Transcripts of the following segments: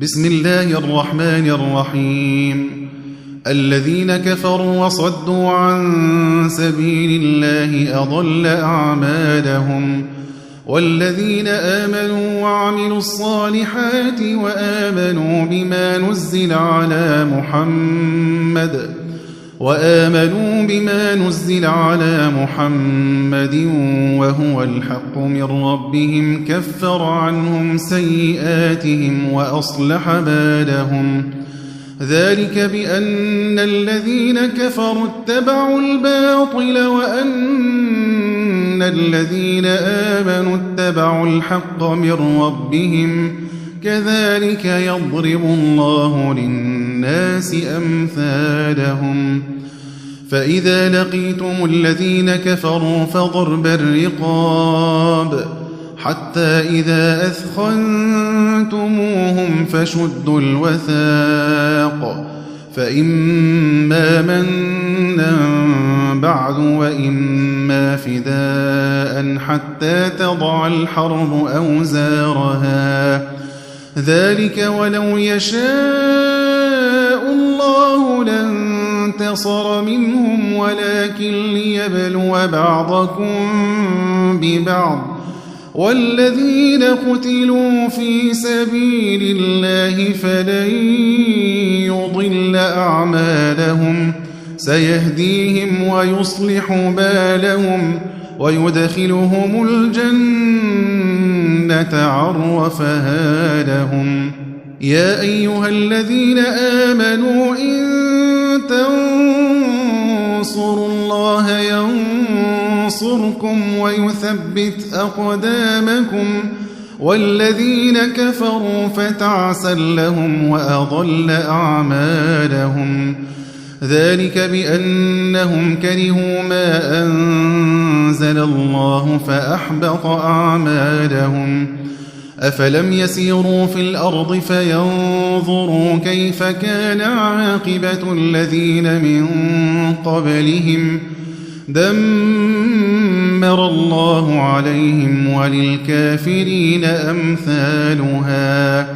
بسم الله الرحمن الرحيم. الذين كفروا وصدوا عن سبيل الله أضل أعمالهم، والذين آمنوا وعملوا الصالحات وآمنوا بما نزل على محمد وهو الحق من ربهم كفر عنهم سيئاتهم وأصلح بالهم. ذلك بأن الذين كفروا اتبعوا الباطل وأن الذين آمنوا اتبعوا الحق من ربهم، كذلك يضرب الله للناس أمثالهم. فإذا لقيتم الذين كفروا فضرب الرقاب حتى إذا أثخنتموهم فشدوا الوثاق، فإما منا بعد وإما فداء حتى تضع الحرب أوزارها. ذلك ولو يشاء الله لانتصر منهم ولكن ليبلو بعضكم ببعض، والذين قتلوا في سبيل الله فلن يضل أعمالهم، سيهديهم ويصلح بالهم ويدخلهم الجنة عرفها لهم. يا أيها الذين آمنوا إن تنصروا الله ينصركم ويثبت أقدامكم، والذين كفروا فتعسا لهم وأضل أعمالهم. ذلك بأنهم كرهوا ما أنزل الله فأحبط أعمالهم. أفلم يسيروا في الأرض فينظروا كيف كان عاقبة الذين من قبلهم، دمر الله عليهم وللكافرين أمثالها.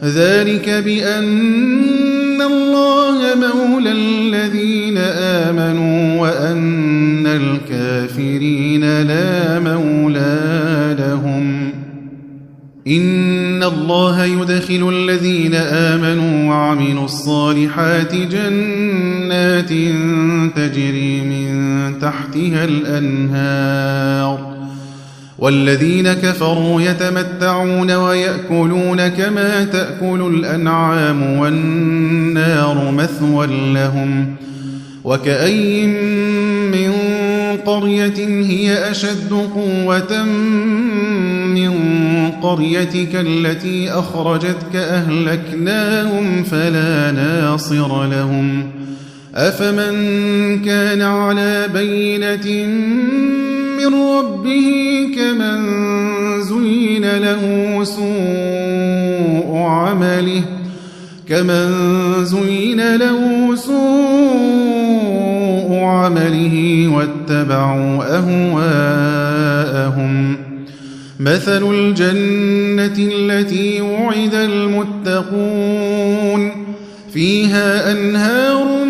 ذلك بأن الله مولى الذين آمنوا وأن الكافرين لا مولى لهم. إن الله يدخل الذين آمنوا وعملوا الصالحات جنات تجري من تحتها الأنهار، والذين كفروا يتمتعون ويأكلون كما تأكل الأنعام والنار مثوى لهم. وكأين من قرية هي أشد قوة من قريتك التي أخرجتك أهلكناهم فلا ناصر لهم. أفمن كان على بينة من ربه كمن زين له سوء عمله واتبعوا أهواءهم. مثل الجنة التي وعد المتقون فيها أنهار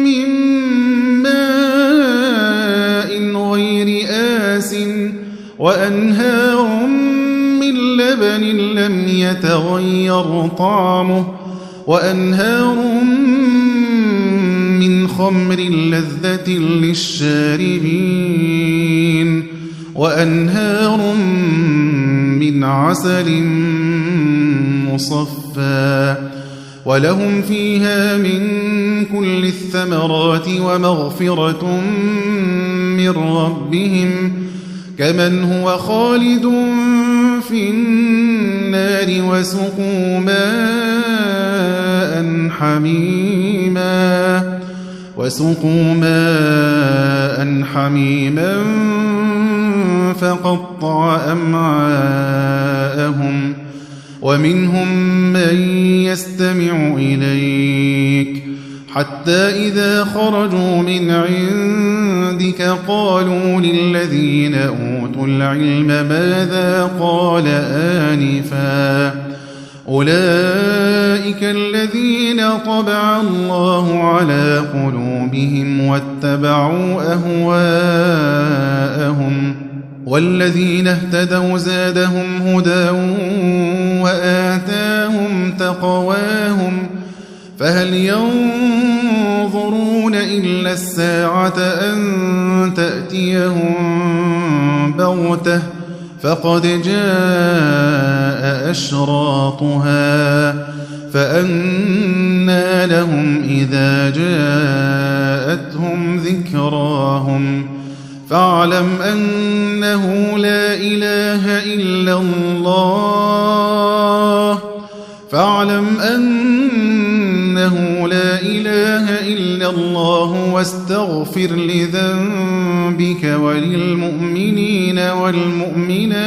من ماء غير آسٍ وأنهار من لبن لم يتغير طعمه وأنهار من خمر لذة للشاربين وأنهار من عسل مصفى، ولهم فيها من كل الثمرات ومغفرة من ربهم، كمن هو خالد في النار وسقوا ماء حميما فقطع أمعاءهم. ومنهم من يستمع إليك حتى إذا خرجوا من عندك قالوا للذين أوتوا العلم ماذا قال آنفا أولئك الذين طبع الله على قلوبهم واتبعوا أهواءهم والذين اهتدوا زادهم هدى وآتاهم تقواهم فهل ينظرون إلا الساعة أن تأتيهم بغتة فقد جاء أشراطها فأنى لهم إذا جاءتهم ذكراهم فاعلم أنه لا إله إلا الله واستغفر لذنبك وللمؤمنين والمؤمنات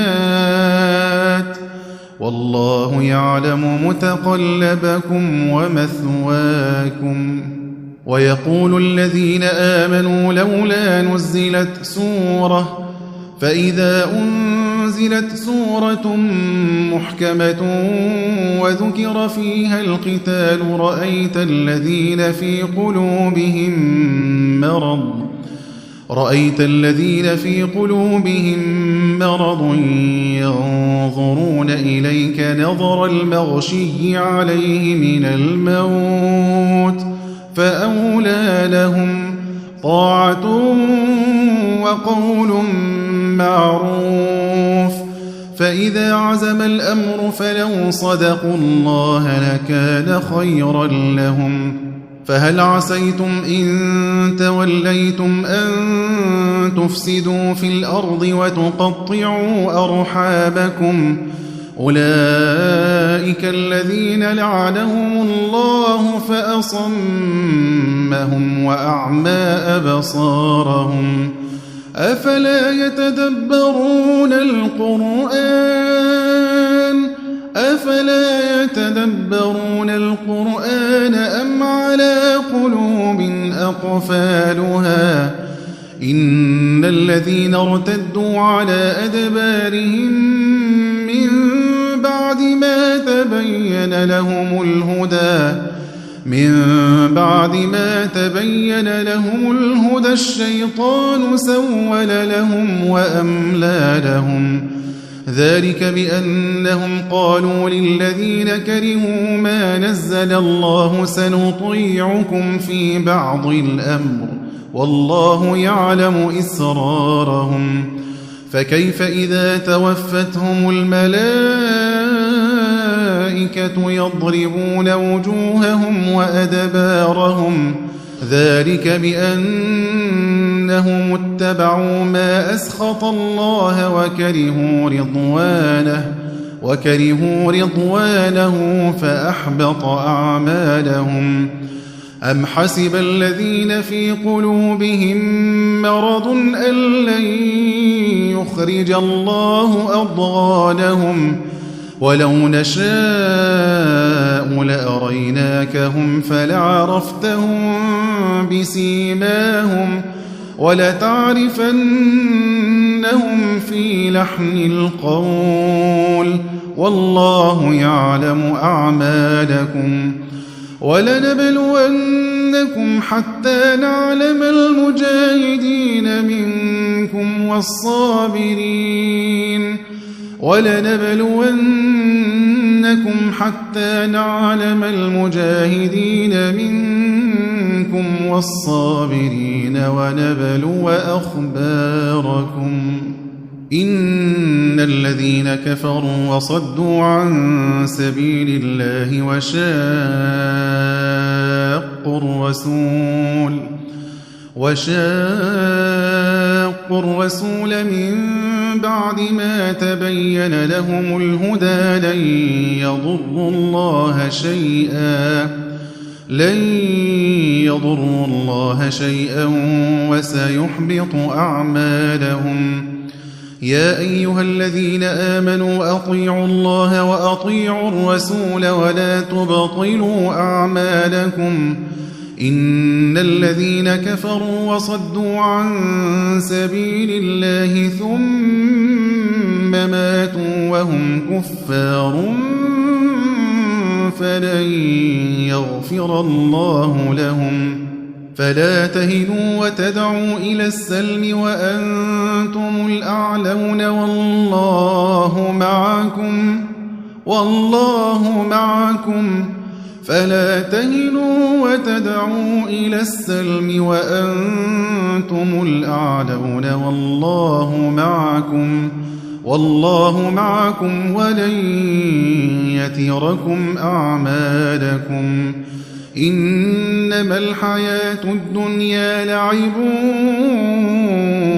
والله يعلم متقلبكم ومثواكم ويقول الذين آمنوا لولا نزلت سورة فإذا أنزلت سورة محكمة وذكر فيها القتال رأيت الذين في قلوبهم مرض ينظرون إليك نظر المغشي عليه من الموت فأولى لهم طاعة وقول معروف فإذا عزم الأمر فلو صدقوا الله لكان خيرا لهم فهل عسيتم إن توليتم أن تفسدوا في الأرض وتقطعوا أرحامكم أولئك الذين لعنهم الله فأصمهم وأعمى أبصارهم أفلا يتدبرون القرآن أم على قلوب أقفالها إن الذين ارتدوا على أدبارهم من بعد ما تبين لهم الهدى الشيطان سول لهم وأملى لهم ذلك بأنهم قالوا للذين كرهوا ما نزل الله سنطيعكم في بعض الأمر والله يعلم إسرارهم فكيف إذا توفتهم الملائكة يضربون وجوههم وأدبارهم ذلك بأنهم اتبعوا ما أسخط الله وكرهوا رضوانه فأحبط أعمالهم أم حسب الذين في قلوبهم مرض أن لن يخرج الله أضغانهم ولو نشاء لأريناكهم فلعرفتهم بسيماهم ولتعرفنهم في لحن القول والله يعلم أعمالكم ولنبلونكم حتى نعلم المجاهدين منكم والصابرين ونبلو أخباركم إن الذين كفروا وصدوا عن سبيل الله وشاقوا الرسول من بعد ما تبين لهم الهدى لن يضروا الله شيئا وسيحبط أعمالهم يا أيها الذين آمنوا أطيعوا الله وأطيعوا الرسول ولا تبطلوا أعمالكم إن الذين كفروا وصدوا عن سبيل الله ثم ماتوا وهم كفار فلن يغفر الله لهم فلا تهنوا وتدعوا إلى السلم وأنتم الأعلون والله معكم فلا تهنوا وتدعوا إلى السلم وأنتم الأعلون والله معكم ولن يتركم أعمالكم إنما الحياة الدنيا لعب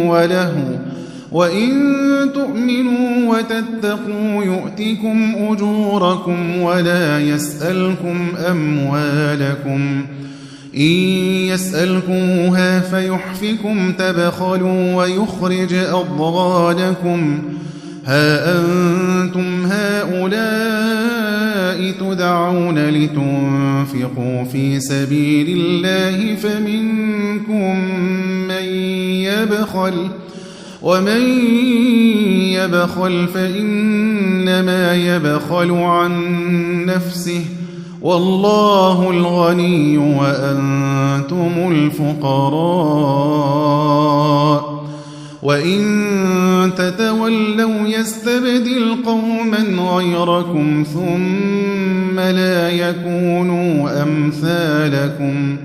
ولهو وإن تؤمنوا وتتقوا يؤتكم أجوركم ولا يسألكم أموالكم إن يسألكموها فيحفكم تبخلوا ويخرج أضغانكم ها أنتم هؤلاء تدعون لتنفقوا في سبيل الله فمنكم من يبخل ومن يبخل فإنما يبخل عن نفسه والله الغني وأنتم الفقراء وإن تتولوا يستبدل قوما غيركم ثم لا يكونوا أمثالكم